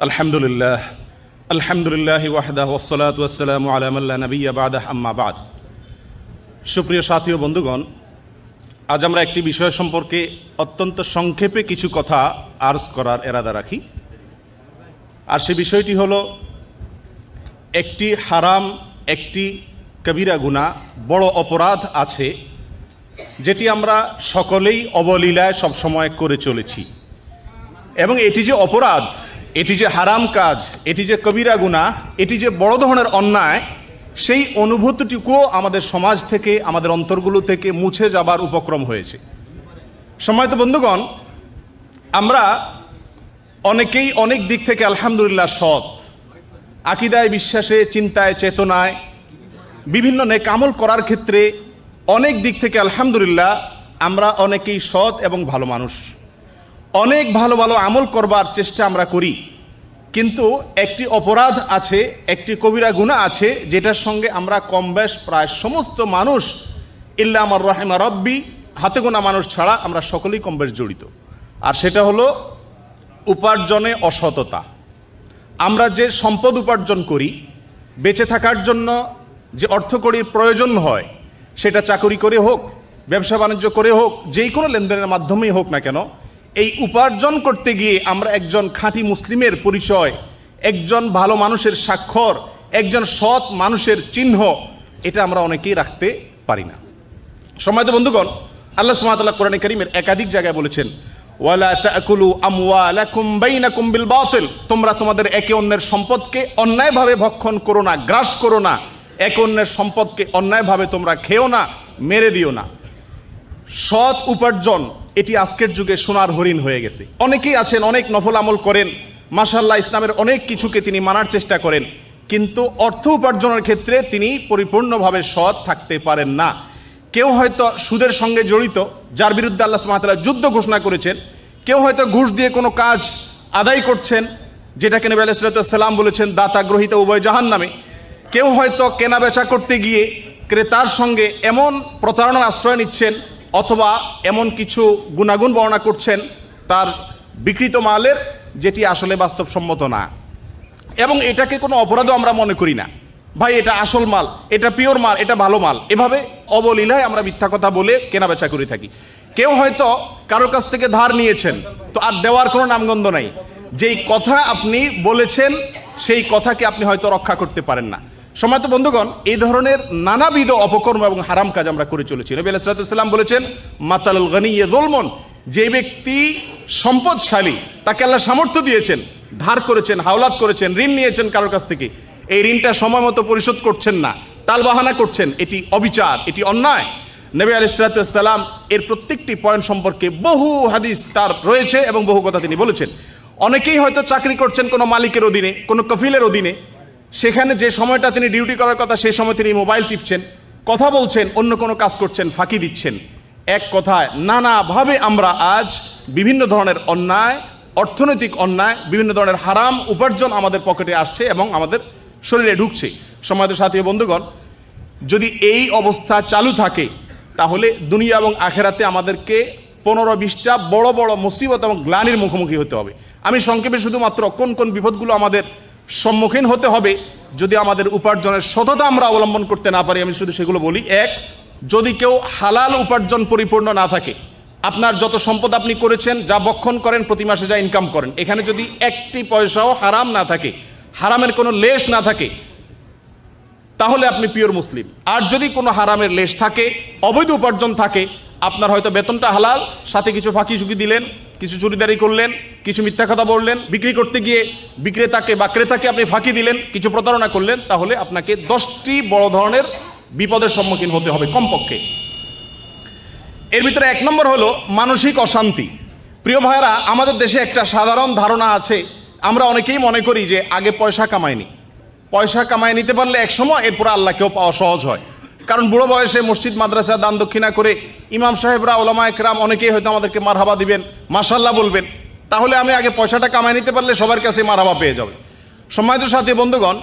আলহামদুলিল্লাহ আলহামদুলিল্লাহি ওয়াহদাহু ওয়াসসালাতু ওয়াসসালামু আলা মান লা নাবিয়্যা বা'দাহু আম্মা বা'দ। সুপ্রিয় সাথী ও বন্ধুগণ, আজ আমরা একটি বিষয় সম্পর্কে অত্যন্ত সংক্ষেপে কিছু কথা আরজ করার এরাদা রাখি। আর সে বিষয়টি হলো একটি হারাম, একটি কবিরা গুনাহ, বড় অপরাধ আছে যেটি আমরা সকলেই অবলীলায় সবসময় করে চলেছি। এবং এটি যে অপরাধ, এটি যে হারাম কাজ, এটি যে কবিরা গুনাহ, এটি যে বড় ধরনের অন্যায়, সেই অনুভূতিটুকুও আমাদের সমাজ থেকে, আমাদের অন্তরগুলো থেকে মুছে যাবার উপক্রম হয়েছে। সম্মানিত বন্ধুগণ, আমরা অনেকেই অনেক দিক থেকে আলহামদুলিল্লাহ সৎ, আকীদায়, বিশ্বাসে, চিন্তায়, চেতনায়, বিভিন্ন নেক আমল করার ক্ষেত্রে অনেক দিক থেকে আলহামদুলিল্লাহ আমরা অনেকেই সৎ এবং ভালো মানুষ। অনেক ভালো ভালো আমল করবার চেষ্টা আমরা করি, কিন্তু একটি অপরাধ আছে, একটি কবিরা গুনাহ আছে যেটার সঙ্গে আমরা কম বেশ প্রায় সমস্ত মানুষ, ইল্লা মান রাহিমা রাব্বি, হাতে গোনা মানুষ ছাড়া আমরা সকলেই কম বেশ জড়িত। আর সেটা হলো উপার্জনে অসততা। আমরা যে সম্পদ উপার্জন করি, বেঁচে থাকার জন্য যে অর্থকড়ির প্রয়োজন হয়, সেটা চাকরি করে হোক, ব্যবসা বাণিজ্য করে হোক, যেই কোনো লেনদেনের মাধ্যমেই হোক না কেন, এই উপার্জন করতে গিয়ে আমরা একজন খাঁটি মুসলিমের পরিচয়, একজন ভালো মানুষের স্বাক্ষর, একজন সৎ মানুষের চিহ্ন, এটা আমরা অনেকেই রাখতে পারি না। সম্মানিত বন্ধুগণ, আল্লাহ সুবহানাহু ওয়া তাআলা কোরআনে কারীমের একাধিক জায়গায় বলেছেন, ওয়ালা তাকুলু আমওয়ালাকুম বাইনাকুম বিল বাতিল, তোমরা তোমাদের একে অন্যের সম্পদকে অন্যায়ভাবে ভক্ষণ করো না, গ্রাস করো না। একে অন্যের সম্পদকে অন্যায়ভাবে তোমরা খেও না, মেরে দিও না। সৎ উপার্জন এটি আজকের যুগে সোনার হরিণ হয়ে গেছে। অনেকেই আছেন, অনেক নফল আমল করেন, মাশাআল্লাহ, ইসলামের অনেক কিছুকে তিনি মানার চেষ্টা করেন, কিন্তু অর্থ উপার্জনের ক্ষেত্রে তিনি পরিপূর্ণভাবে সৎ থাকতে পারেন না। কেউ হয়তো সুদের সঙ্গে জড়িত, যার বিরুদ্ধে আল্লাহ সুবহানাহু ওয়া তাআলা যুদ্ধ ঘোষণা করেছেন। কেউ হয়তো ঘুষ দিয়ে কোনো কাজ আদায় করছেন, যেটাকে নবী আলাইহিস সালাতু ওয়াস সালাম বলেছেন দাতা গ্রহীতা উভয় জাহান্নামে। কেউ হয়তো কেনা বেচা করতে গিয়ে ক্রেতার সঙ্গে এমন প্রতারণার আশ্রয় নিচ্ছেন, অথবা এমন কিছু গুণাগুণ বর্ণনা করছেন তার বিকৃত মালের, যেটি আসলে বাস্তবসম্মত না, এবং এটাকে কোনো অপরাধও আমরা মনে করি না। ভাই, এটা আসল মাল, এটা পিওর মাল, এটা ভালো মাল, এভাবে অবলীলায় আমরা মিথ্যা কথা বলে কেনা বেচা করে থাকি। কেউ হয়তো কারোর কাছ থেকে ধার নিয়েছেন, তো আর দেওয়ার কোনো নামগন্ধ নাই। যেই কথা আপনি বলেছেন সেই কথাকে আপনি হয়তো রক্ষা করতে পারেন না। সম্মানিত বন্ধুগণ, এই ধরনের নানাবিধ অপকর্ম এবং হারাম কাজ আমরা করে চলেছি। নবী আলাইহিস সালাতু ওয়াস সালাম বলেছেন, মাতালুল গনিয়্যি যুলমুন, যে ব্যক্তি সম্পদশালী, তাকে আল্লাহ সামর্থ্য দিয়েছেন, ধার করেছেন, হাওলাত করেছেন, ঋণ নিয়েছেন কারোর কাছ থেকে, এই ঋণটা সময় মতো পরিশোধ করছেন না, টালবাহানা করছেন, এটি অবিচার, এটি অন্যায়। নবী আলাইহিস সালাতু ওয়াস সালাম এর প্রত্যেকটি পয়েন্ট সম্পর্কে বহু হাদিস তার রয়েছে এবং বহু কথা তিনি বলেছেন। অনেকেই হয়তো চাকরি করছেন কোনো মালিকের অধীনে, কোনো কফিলের অধীনে, সেখানে যে সময়টা তিনি ডিউটি করার কথা সেই সময় তিনি মোবাইল টিপছেন, কথা বলছেন, অন্য কোনো কাজ করছেন, ফাঁকি দিচ্ছেন। এক কথায় নানাভাবে আমরা আজ বিভিন্ন ধরনের অন্যায়, অর্থনৈতিক অন্যায়, বিভিন্ন ধরনের হারাম উপার্জন আমাদের পকেটে আসছে এবং আমাদের শরীরে ঢুকছে। সম্মানিত সাথী ও বন্ধুগণ, যদি এই অবস্থা চালু থাকে তাহলে দুনিয়া এবং আখেরাতে আমাদেরকে 15-20টা বড় বড় মুসিবত এবং গ্লানির মুখোমুখি হতে হবে। আমি সংক্ষেপে শুধুমাত্র কোন কোন বিপদগুলো আমাদের সম্মুখীন হতে হবে যদি আমাদের উপার্জনের সততা আমরা অবলম্বন করতে না পারি, আমি শুধু সেগুলো বলি। এক, যদি কেউ হালাল উপার্জন পরিপূর্ণ না থাকে, আপনার যত সম্পদ আপনি করেছেন, যা বক্ষণ করেন, প্রতি মাসে যা ইনকাম করেন, এখানে যদি একটি পয়সাও হারাম না থাকে, হারামের কোনো লেশ না থাকে, তাহলে আপনি পিওর মুসলিম। আর যদি কোনো হারামের লেশ থাকে, অবৈধ উপার্জন থাকে, আপনার হয়তো বেতনটা হালাল, সাথে কিছু ফাঁকি ঝুঁকি দিলেন, কিছু চুরিদারি করলেন, কিছু মিথ্যা কথা বললেন, বিক্রি করতে গিয়ে বিক্রেতাকে বা ক্রেতাকে আপনি ফাঁকি দিলেন, কিছু প্রতারণা করলেন, তাহলে আপনাকে 10টি বড় ধরনের বিপদের সম্মুখীন হতে হবে কমপক্ষে। এর ভিতরে 1 নম্বর হলো মানসিক অশান্তি। প্রিয় ভাইরা, আমাদের দেশে একটা সাধারণ ধারণা আছে, আমরা অনেকেই মনে করি যে আগে পয়সা কামায়নি, পয়সা কামায় নিতে পারলে এক সময় এরপর আল্লাহকেও পাওয়া সহজ হয়। কারণ বুড়ো বয়সে মসজিদ মাদ্রাসা দান দক্ষিণা করে ইমাম সাহেবরা, ওলামা একরাম অনেকেই হয়তো আমাদেরকে মারহাবা দিবেন, মাশাআল্লাহ বলবেন, তাহলে আমি আগে পয়সাটা কামায় নিতে পারলে সবার কাছে মারহাবা পেয়ে যাবে। সম্মানিত সাথী বন্ধুগণ,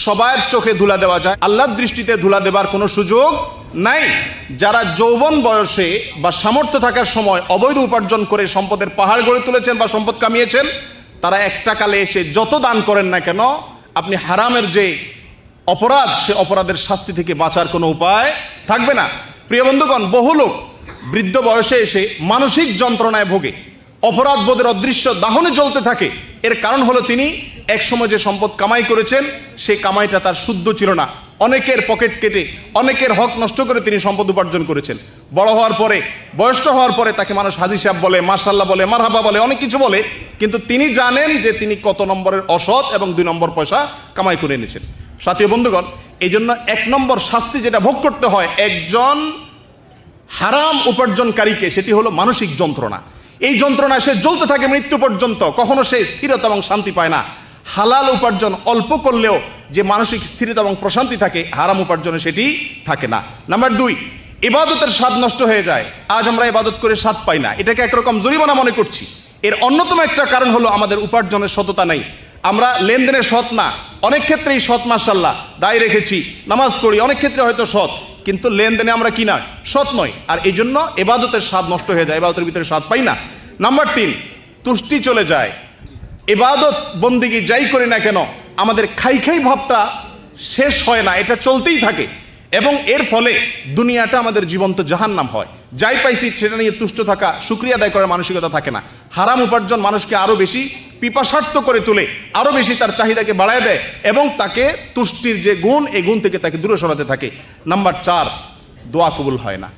সবার চোখে ধুলা দেওয়া যায়, আল্লাহর দৃষ্টিতে ধুলা দেবার কোনো সুযোগ নাই। যারা যৌবন বয়সে বা সামর্থ্য থাকার সময় অবৈধ উপার্জন করে সম্পদের পাহাড় গড়ে তুলেছেন বা সম্পদ কামিয়েছেন, তারা একটা কালে এসে যত দান করেন না কেন, আপনি হারামের যে অপরাধ, সে অপরাধের শাস্তি থেকে বাঁচার কোনো উপায় থাকবে না। প্রিয় বন্ধুগণ, বহু লোক বৃদ্ধ বয়সে এসে মানসিক যন্ত্রণায় ভোগে, অপরাধ বোধের অদৃশ্য দাহনে জ্বলতে থাকে। এর কারণ হলো তিনি একসময় যে সম্পদ কামাই করেছেন, সেই কামাইটা তার শুদ্ধ ছিল না। অনেকের পকেট কেটে, অনেকের হক নষ্ট করে তিনি সম্পদ উপার্জন করেছেন। বড় হওয়ার পরে, বয়স্ক হওয়ার পরে তাকে মানুষ হাজী সাহেব বলে, মাশাআল্লাহ বলে, মারহাবা বলে, অনেক কিছু বলে, কিন্তু তিনি জানেন যে তিনি কত নম্বরের অসৎ এবং 2 নম্বর পয়সা কামাই করে এনেছেন। সাথী বন্ধুগণ, এই জন্য 1 নম্বর শাস্তি যেটা ভোগ করতে হয় একজন হারাম উপার্জনকারীকে, সেটি হলো মানসিক যন্ত্রণা। এই যন্ত্রণায় সে জ্বলতে থাকে মৃত্যু পর্যন্ত, কখনো সে স্থিরতা এবং শান্তি পায় না। হালাল উপার্জন অল্প করলেও যে মানসিক স্থিরতা এবং প্রশান্তি থাকে, হারাম উপার্জনে সেটি থাকে না। নাম্বার 2, ইবাদতের স্বাদ নষ্ট হয়ে যায়। আজ আমরা ইবাদত করে স্বাদ পাই না, এটাকে একরকম জরিমানা মনে করছি। এর অন্যতম একটা কারণ হলো আমাদের উপার্জনের সততা নেই। আমরা লেনদেনে সৎ না, অনেক ক্ষেত্রেই সৎ, মাশাআল্লাহ দায় রেখেছি, নামাজ পড়ি, অনেক ক্ষেত্রে হয়তো সৎ, কিন্তু লেনদেনে আমরা কি না, সৎ নই। আর এই জন্য ইবাদতের স্বাদ নষ্ট হয়ে যায়, ইবাদতের ভিতরে স্বাদ পাই না। নাম্বার 3, তুষ্টি চলে যায়। ইবাদত বন্দিগি যাই করি না কেন, আমাদের খাই খাই ভাবটা শেষ হয় না, এটা চলতেই থাকে, এবং এর ফলে দুনিয়াটা আমাদের জীবন্ত জাহান্নাম হয়। যাই পাইছি সেটা নিয়ে তুষ্ট থাকা, শুকরিয়া আদায় করার মানসিকতা থাকে না। হারাম উপার্জন মানুষকে আরো বেশি পিপাসার্থ করে তোলে, আরো বেশি তার চাহিদাকে বাড়ায় দেয়, এবং তাকে তুষ্টির যে গুণ, এই গুণ থেকে তাকে দূরে সরাতে থাকে। নাম্বার 4, দোয়া কবুল হয় না।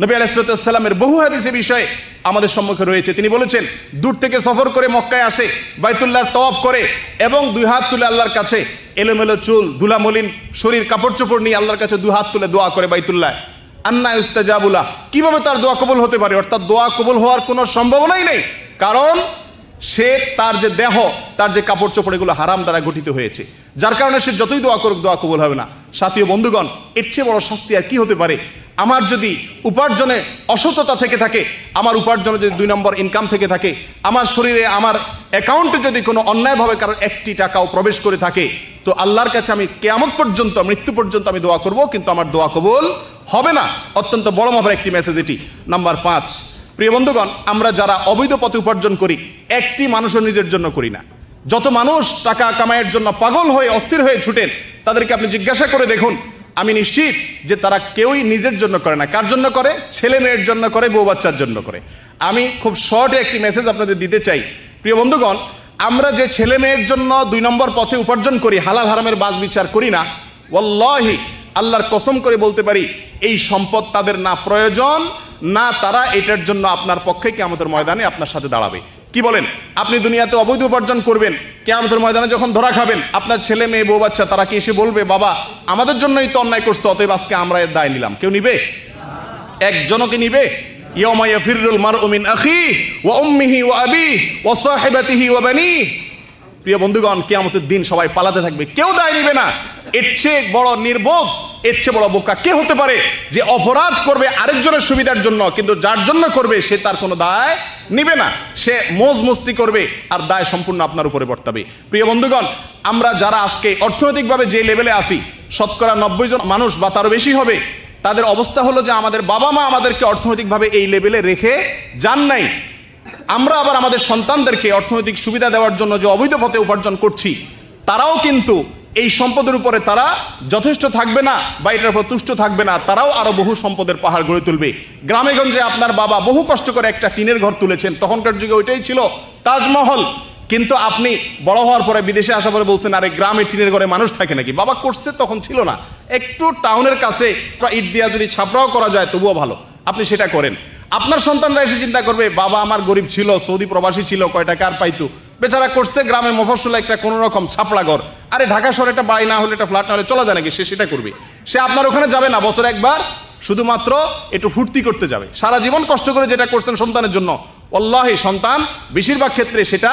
নবী আলাইহিস সালামের বহু হাদিসে বিষয়ে আমাদের সম্মুখে রয়েছে। তিনি বলেছেন, দূর থেকে সফর করে মক্কায় আসে, বাইতুল্লাহর তওয়াফ করে এবং 2 হাত তুলে আল্লাহর কাছে, এলোমেলো চুল, ধুলামলিন শরীর, কাপড় চোপড় নিয়ে আল্লাহর কাছে 2 হাত তুলে দোয়া করে বাইতুল্লাহ, আন্না ইউস্তাজাবু লাহ, কিভাবে তার দোয়া কবুল হতে পারে? অর্থাৎ দোয়া কবুল হওয়ার কোনো সম্ভাবনাই নেই, কারণ সে তার যে দেহ, তার যে কাপড় চোপড়, এগুলো হারাম দ্বারা গঠিত হয়েছে, যার কারণে সে যতই দোয়া করুক দোয়া কবুল হবে না। সাথী ও বন্ধুগণ, এর চেয়ে বড় শাস্তি আর কি হতে পারে? আমার যদি উপার্জনে অসততা থেকে থাকে, আমার উপার্জনে যদি 2 নম্বর ইনকাম থেকে থাকে, আমার শরীরে, আমার অ্যাকাউন্টে যদি কোনো অন্যায়ভাবে কারণ 1টি টাকাও প্রবেশ করে থাকে, তো আল্লাহর কাছে আমি কিয়ামত পর্যন্ত, মৃত্যু পর্যন্ত আমি দোয়া করব, কিন্তু আমার দোয়া কবুল হবে না। অত্যন্ত বড় মাপের একটি মেসেজ এটি। নাম্বার 5, প্রিয় বন্ধুগণ, আমরা যারা অবৈধ পথে উপার্জন করি, একটি মানুষও নিজের জন্য করি না। যত মানুষ টাকা কামাইয়ের জন্য পাগল হয়ে অস্থির হয়ে ছুটেন, তাদেরকে আপনি জিজ্ঞাসা করে দেখুন, আমি নিশ্চিত যে তারা কেউই নিজের জন্য করে না। কার জন্য করে? ছেলে মেয়ের জন্য করে, বউ বাচ্চার জন্য করে। আমি খুব শর্টে একটি মেসেজ আপনাদের দিতে চাই। প্রিয় বন্ধুগণ, আমরা যে ছেলে মেয়ের জন্য 2 নম্বর পথে উপার্জন করি, হালাল হারামের বাজ বিচার করি না, ওয়াল্লাহি আল্লাহর কসম করে বলতে পারি, এই সম্পদ তাদের না প্রয়োজন, না তারা এটার জন্য আপনার পক্ষে কিয়ামতের ময়দানে আপনার সাথে দাঁড়াবে। কি বলেন? আপনি দুনিয়াতে অবৈধ উপার্জন করবেন, কিয়ামতের ময়দানে যখন ধরা খাবেন, আপনার ছেলে মেয়ে বউ বাচ্চা তারা কি এসে বলবে, বাবা আমাদের জন্যই তো অন্যায় করছে, অতএব আজকে আমরা এর দায় নিলাম? কেউ নিবে? একজনকে নিবে? ইয়াউমা ইয়াফিরুল মারউ মিন আখিহি ওয়া উম্মিহি ওয়া আবিহি ওয়া সাহিবাতিহি ওয়া বানিহি। প্রিয় বন্ধুগণ, কিয়ামতের দিন সবাই পালাতে থাকবে, কেউ দায় নিবে না। এর চেয়ে বড় নির্বোধ, এর চেয়ে বড় বোকা কে হতে পারে যে অপরাধ করবে আরেকজনের সুবিধার জন্য, কিন্তু যার জন্য করবে সে তার কোনো দায় নিবে না, সে মোজ মস্তি করবে, আর দায় সম্পূর্ণ আপনার উপরে বর্তাবে। প্রিয় বন্ধুগণ, আমরা যারা আজকে অর্থনৈতিকভাবে যে লেভেলে আসি, শতকরা 90 জন মানুষ বা তারও বেশি হবে, তাদের অবস্থা হলো যে আমাদের বাবা মা আমাদেরকে অর্থনৈতিকভাবে এই লেভেলে রেখে যান নাই। আমরা আবার আমাদের সন্তানদেরকে অর্থনৈতিক সুবিধা দেওয়ার জন্য যে অবৈধ পথে উপার্জন করছি, তারাও কিন্তু এই সম্পদের উপরে তারা যথেষ্ট থাকবে না বা এটার উপর তুষ্ট থাকবে না, তারাও আরো বহু সম্পদের পাহাড় গড়ে তুলবে। গ্রামে গঞ্জে আপনার বাবা বহু কষ্ট করে একটা টিনের ঘর তুলেছেন, তখনকার যুগে ওইটাই ছিল তাজমহল, কিন্তু আপনি বড় হওয়ার পরে বিদেশে আসার পরে বলছেন, আরে গ্রামে টিনের ঘরে মানুষ থাকে নাকি? বাবা করছে, তখন ছিল না। একটু টাউনের কাছে ইট দিয়া যদি ছাপড়াও করা যায় তবুও ভালো, আপনি সেটা করেন। আপনার সন্তানরা এসে চিন্তা করবে, বাবা আমার গরিব ছিল, সৌদি প্রবাসী ছিল, কয় টাকা আর পাইতো, বেচারা করছে গ্রামে মফস্বলে একটা কোনো রকম ছাপড়া ঘর। আরে ঢাকা শহরে একটা বাড়ি না হলে, একটা ফ্ল্যাট না হলে চলা যায় নাকি? সে সেটা করবে। সে আপনার ওখানে যাবে না, বছরে একবার শুধুমাত্র একটু ফুর্তি করতে যাবে। সারা জীবন কষ্ট করে যেটা করছেন সন্তানের জন্য, আল্লাহি সন্তান বেশিরভাগ ক্ষেত্রে সেটা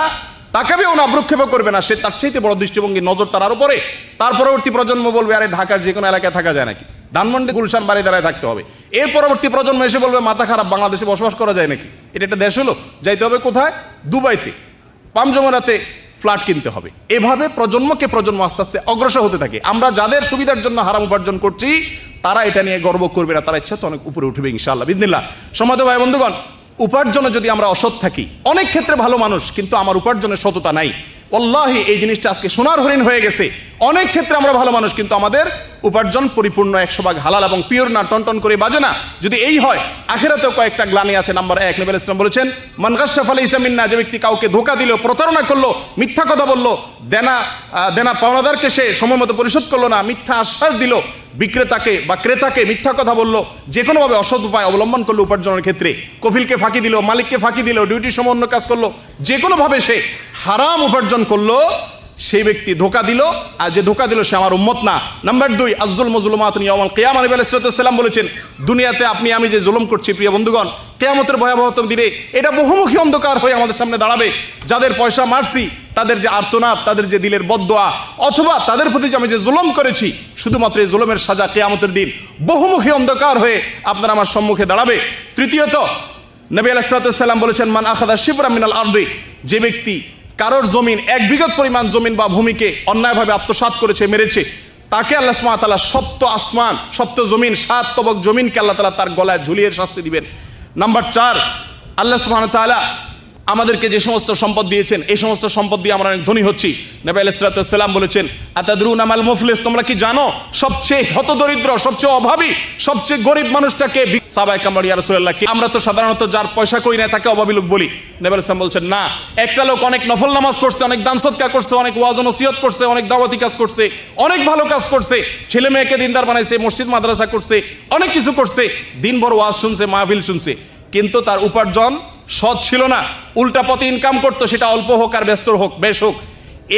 তাকাবেও না, ভ্রুক্ষেপও করবে না। সে তার চাইতে বড় দৃষ্টিভঙ্গি, নজর তার আরো পরে। তার পরবর্তী প্রজন্ম বলবে, আরে ঢাকার যে কোনো এলাকায় থাকা যায় নাকি? ধানমন্ডি গুলশান বাড়ি দাঁড়ায় থাকতে হবে। এর পরবর্তী প্রজন্ম এসে বলবে, মাথা খারাপ, বাংলাদেশে বসবাস করা যায় নাকি? এটা একটা দেশ হলো? যাইতে হবে কোথায়? দুবাইতে, পামজমরাতে ফ্ল্যাট কিনতে হবে। এভাবে প্রজন্মকে প্রজন্ম আস্তে আস্তে অগ্রসর হতে থাকে। আমরা যাদের সুবিধার জন্য হারাম উপার্জন করছি, তারা এটা নিয়ে গর্ব করবে না, তারা ইচ্ছা তো অনেক উপরে উঠবে ইনশাআল্লাহ বিদিনিল্লাহ। সম্মানিত ভাই বন্ধুগণ, উপার্জনে যদি আমরা অসৎ থাকি, অনেক ক্ষেত্রে ভালো মানুষ কিন্তু আমার উপার্জনের সততা নাই, ওয়াল্লাহি এই জিনিসটা আজকে সোনার হরিণ হয়ে গেছে। অনেক ক্ষেত্রে আমরা ভালো মানুষ কিন্তু আমাদের উপার্জন পরিপূর্ণ 100% হালাল এবং পিওর না, টনটন করে বাজে না। যদি এই হয়, আখিরাতেও কয়েকটা গ্লানি আছে। নাম্বার 1, নবী আলাইহিস সালাম বলেছেন, মান গাশশা ফালাইসা মিন্না, যে ব্যক্তি কাউকে ধোঁকা দিল, প্রতারণা করলো, মিথ্যা কথা বললো, দেনা পাওনাদারকে সে সময় মতো পরিশোধ করলো না, মিথ্যা আশ্বাস দিল, বিক্রেতাকে বা ক্রেতাকে মিথ্যা কথা বললো, যে কোনোভাবে অসৎ উপায় অবলম্বন করলো উপার্জনের ক্ষেত্রে, কফিলকে ফাঁকি দিল, মালিককে ফাঁকি দিল, ডিউটির সময় অন্য কাজ করলো, যে কোনোভাবে সে হারাম উপার্জন করলো, সেই ব্যক্তি ধোঁকা দিল, আর যে ধোঁকা দিল সে আমার উম্মত না। নাম্বার 2, আযজুল মুযলুমাতুন ইয়াউমাল কিয়ামা, নবী আলাইহিস সালাম বলেছেন, দুনিয়াতে আপনি আমি যে জুলুম করছি প্রিয় বন্ধুগণ, কিয়ামতের ভয়াবহতম দিনে এটা বহুমুখী অন্ধকার হয়ে আমাদের সামনে দাঁড়াবে। যাদের পয়সা মারছি, তাদের যে আর্তনাদ, তাদের যে দিলের বদদোয়া, অথবা তাদের প্রতি যে আমি যে জুলুম করেছি, শুধুমাত্র এই জুলুমের সাজা কিয়ামতের দিন বহুমুখী অন্ধকার হয়ে আপনার আমার সম্মুখে দাঁড়াবে। তৃতীয়ত, নবী আলাইহিস সালাম বলেছেন, মান আখাযা শিবরাম মিনাল আরদি, যে ব্যক্তি কারোর জমিন 1 বিঘত পরিমাণ জমিন বা ভূমিকে অন্যায়ভাবে আত্মসাৎ করেছে, মেরেছে, তাকে আল্লাহ সুবহানাহু ওয়া তাআলা সপ্ত আসমান, সপ্ত জমিন, 7 তবক জমিনকে আল্লাহ তাআলা তার গলায় ঝুলিয়ে শাস্তি দিবেন। নাম্বার 4, আল্লাহ সুবহানাহু ওয়া তাআলা আমাদেরকে যে সমস্ত সম্পদ দিয়েছেন, এই সমস্ত সম্পদ দিয়ে আমরা অনেক ধনী হচ্ছি। নবী আলাইহিস সালাম বলেছেন, আতাদরুনা মাল মুফলিস, তোমরা কি জানো সবচেয়ে হতদরিদ্র, সবচেয়ে অভাবী, সবচেয়ে গরিব মানুষটাকে? সাহাবায়ে কেরাম বলেন, ইয়া রাসূলুল্লাহ, আমরা তো সাধারণত যার পয়সা কই না তাকে অভাবী লোক বলি। নবী আলাইহিস সালাম বলছেন, না, একটা লোক অনেক নফল নামাজ পড়ছে, অনেক দান সদকা করছে, অনেক ওয়াজ ও নসিহত করছে, অনেক দাওয়াতি কাজ করছে, অনেক ভালো কাজ করছে, ছেলে মেয়েকে দিনদার বানাইছে, মসজিদ মাদ্রাসা করছে, অনেক কিছু করছে, দিনভর ওয়াজ শুনছে, মাহফিল শুনছে, কিন্তু তার উপার্জন সৎ ছিল না, উল্টা পথে ইনকাম করতো, সেটা অল্প হোক আর ব্যস্ত হোক, বেশ হোক।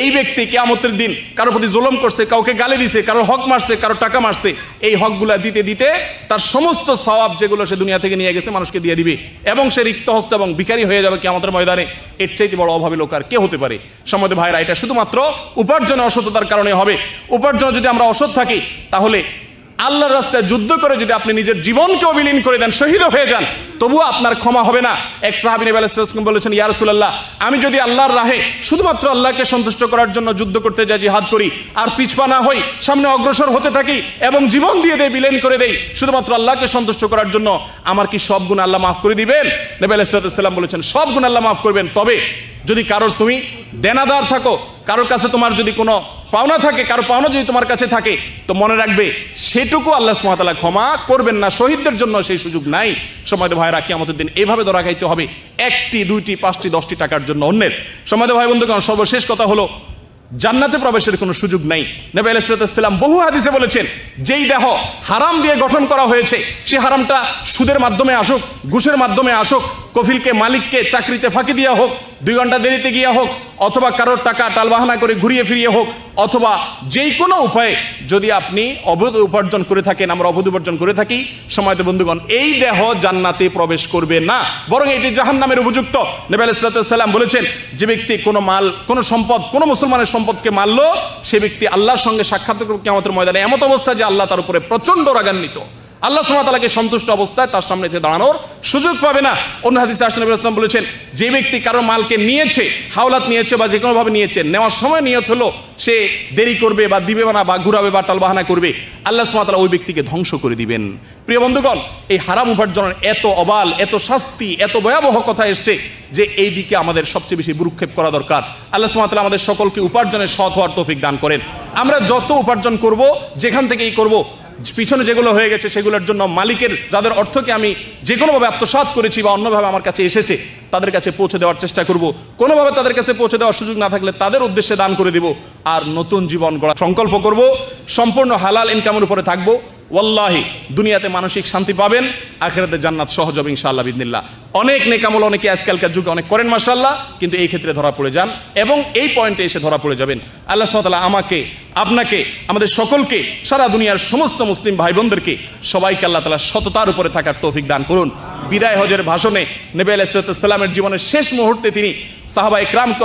এই ব্যক্তি কিয়ামতের দিন কারোর প্রতি জুলুম করছে, কাউকে গালি দিছে, কারোর হক মারছে, কারোর টাকা মারছে, এই হকগুলা দিতে দিতে তার সমস্ত সওয়াব যেগুলো সে দুনিয়া থেকে নিয়ে গেছে মানুষকে দিয়ে দিবে, এবং সে রিক্ত হস্ত এবং ভিখারি হয়ে যাবে কিয়ামতের ময়দানে। এর চাইতে বড় অভাবী লোক আর কে হতে পারে? সম্মানিত ভাইরা, এটা শুধুমাত্র উপার্জনে অসততার কারণে হবে। উপার্জনে যদি আমরা অসৎ থাকি, তাহলে আল্লাহর রাস্তায় যুদ্ধ করে যদি আপনি নিজের জীবনকেও বিলীন করে দেন, শহীদ হয়ে যান, তবুও আপনার ক্ষমা হবে না। এক সাহাবী নবী আলাইহিস সালাম বলেছেন, ইয়া রাসূলুল্লাহ, আমি যদি আল্লাহর রাহে শুধুমাত্র আল্লাহকে সন্তুষ্ট করার জন্য যুদ্ধ করতে যাই, জিহাদ করি, আর পিছপা না হই, সামনে অগ্রসর হতে থাকি এবং জীবন দিয়ে দেই, বিলীন করে দেই শুধুমাত্র আল্লাহকে সন্তুষ্ট করার জন্য, আমার কি সব গুনাহ আল্লাহ মাফ করে দিবেন? নবী আলাইহিস সালাম বলেছেন, সব গুনাহ আল্লাহ মাফ করবেন, তবে যদি কারোর তুমি দেনাদার থাকো, কারোর কাছে তোমার যদি কোনো পাওনা থাকে, কারো পাওনা যদি তোমার কাছে থাকে, তো মনে রাখবে সেটুকু আল্লাহ সুবহানাহু ওয়া তাআলা ক্ষমা করবেন না। শহীদদের জন্য সেই সুযোগ নাই। সম্মানিত ভাইরা, কিয়ামতের দিন এইভাবে ধরা খাইতে হবে, 1টি 2টি 5টি 10টি টাকার জন্য অন্যের। সম্মানিত ভাই বন্ধুগণ, সর্বশেষ কথা হলো, জান্নাতে প্রবেশের কোনো সুযোগ নাই। নবী আলাইহিস সালাম বহু হাদিসে বলেছেন, যেই দেহ হারাম দিয়ে গঠন করা হয়েছে, সে হারামটা সুদের মাধ্যমে আসুক, ঘুষের মাধ্যমে আসুক, কফিলকে মালিককে চাকরিতে ফাঁকি দিয়া হোক, 2 ঘন্টা দেরিতে গিয়া হোক, অথবা কারোর টাকা টালবাহানা করে ঘুরিয়ে ফিরিয়ে হোক, অথবা যেই কোনো উপায়ে যদি আপনি অবৈধ উপার্জন করে থাকেন, আমরা অবৈধ উপার্জন করে থাকি, সম্মানিত বন্ধুগণ, এই দেহ জান্নাতে প্রবেশ করবে না, বরং এটি জাহান্নামের উপযুক্ত। নবী আলাইহিস সালাম বলেছেন, যে ব্যক্তি কোনো মাল, কোনো সম্পদ, কোনো মুসলমানের সম্পদকে মারলো, সে ব্যক্তি আল্লাহর সঙ্গে সাক্ষাৎ করবে কিয়ামতের ময়দানে এমত অবস্থা যে আল্লাহ তার উপরে প্রচন্ড রাগান্বিত, আল্লাহ সুবহানাহু ওয়া তাআলাকে সন্তুষ্ট অবস্থায় তার সামনে এসে দাঁড়ানোর সুযোগ পাবে না। অন্য হাদিসে আসছে, নবী সাল্লাল্লাহু আলাইহি ওয়াসাল্লাম বলেছেন, যে ব্যক্তি কারো মালকে নিয়েছে, হাওলাত নিয়েছে বা যে কোনোভাবে নিয়েছে, নেওয়ার সময় নিয়ত হলো সে দেরি করবে বা দিবে না বা ঘুরাবে বা টালবাহানা করবে, আল্লাহ সুবহানাহু ওয়া তাআলা ওই ব্যক্তিকে ধ্বংস করে দিবেন। প্রিয় বন্ধুগণ, এই হারাম উপার্জনের এত অবাল, এত শাস্তি, এত ভয়াবহ কথা এসছে যে এই দিকে আমাদের সবচেয়ে বেশি ভ্রুক্ষেপ করা দরকার। আল্লাহ সুবহানাহু ওয়া তাআলা আমাদের সকলকে উপার্জনের সৎ হওয়ার তৌফিক দান করেন। আমরা যত উপার্জন করব, যেখান থেকেই করব, পিছনে যেগুলো হয়ে গেছে সেগুলোর জন্য মালিকের, যাদের অর্থকে আমি যে কোনোভাবে আত্মসাৎ করেছি বা অন্যভাবে আমার কাছে এসেছে, তাদের কাছে পৌঁছে দেওয়ার চেষ্টা করব। কোনোভাবে তাদের কাছে পৌঁছে দেওয়ার সুযোগ না থাকলে তাদের উদ্দেশ্যে দান করে দেব, আর নতুন জীবন গড়ার সংকল্প করব। সম্পূর্ণ হালাল ইনকামের উপরে থাকবো। ওয়াল্লাহি দুনিয়াতে মানসিক শান্তি পাবেন, আখিরাতে জান্নাত সহজ হবে ইনশাআল্লাহ বিইذনিল্লাহ। অনেক নেকামল অনেকে আজকালকার যুগে অনেক করেন মাশাআল্লাহ, কিন্তু এই ক্ষেত্রে ধরা পড়ে যান এবং এই পয়েন্টে এসে ধরা পড়ে যাবেন। আল্লাহ সুবহানাহু ওয়া তাআলা আমাকে, আপনাকে, আমাদের সকলকে, সারা দুনিয়ার সমস্ত মুসলিম ভাই বোনদেরকে সবাইকে আল্লাহ তাআলা সততার উপরে থাকার তৌফিক দান করুন। বিদায় হজের ভাষণে নবী আলাইহিস সালামের জীবনের শেষ মুহূর্তে তিনি সাহাবা ইকরামকে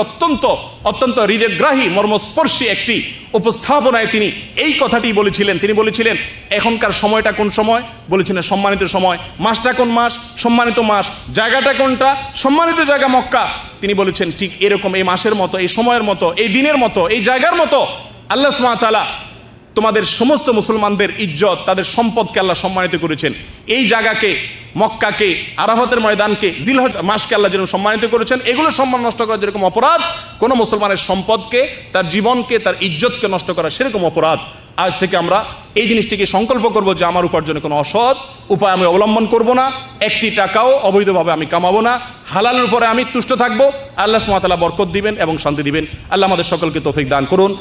অত্যন্ত হৃদয়গ্রাহী, মর্মস্পর্শী একটি উপস্থাপনায় তিনি এই কথাটি বলেছিলেন। তিনি বলেছিলেন, এখনকার সময়টা কোন সময়? বলেছিলেন সম্মানিত সময়। মাসটা কোন মাস? সম্মানিত মাস। জায়গাটা কোনটা? সম্মানিত জায়গা মক্কা। তিনি বলেছেন, ঠিক এরকম এই মাসের মতো, এই সময়ের মতো, এই দিনের মতো, এই জায়গার মতো আল্লাহ সুবহানাহু ওয়া তাআলা তোমাদের সমস্ত মুসলমানদের ইজ্জত, তাদের সম্পদকে আল্লাহ সম্মানিত করেছেন। এই জায়গাকে মক্কাকে, আরাফাতের ময়দানকে, জিলহজ মাসকে আল্লাহ যেরকম সম্মানিত করেছেন, এগুলো সম্মান নষ্ট করা যেরকম অপরাধ, কোনো মুসলমানের সম্পদকে, তার জীবনকে, তার ইজ্জতকে নষ্ট করা সেরকম অপরাধ। আজ থেকে আমরা এই জিনিসটিকে সংকল্প করব যে আমার উপার্জনে কোনো অসৎ উপায় আমি অবলম্বন করব না, একটি টাকাও অবৈধভাবে আমি কামাবো না, হালালের উপরে আমি তুষ্ট থাকবো। আল্লাহ সুবহানাহু ওয়া তাআলা বরকত দিবেন এবং শান্তি দিবেন। আল্লাহ আমাদের সকলকে তৌফিক দান করুন।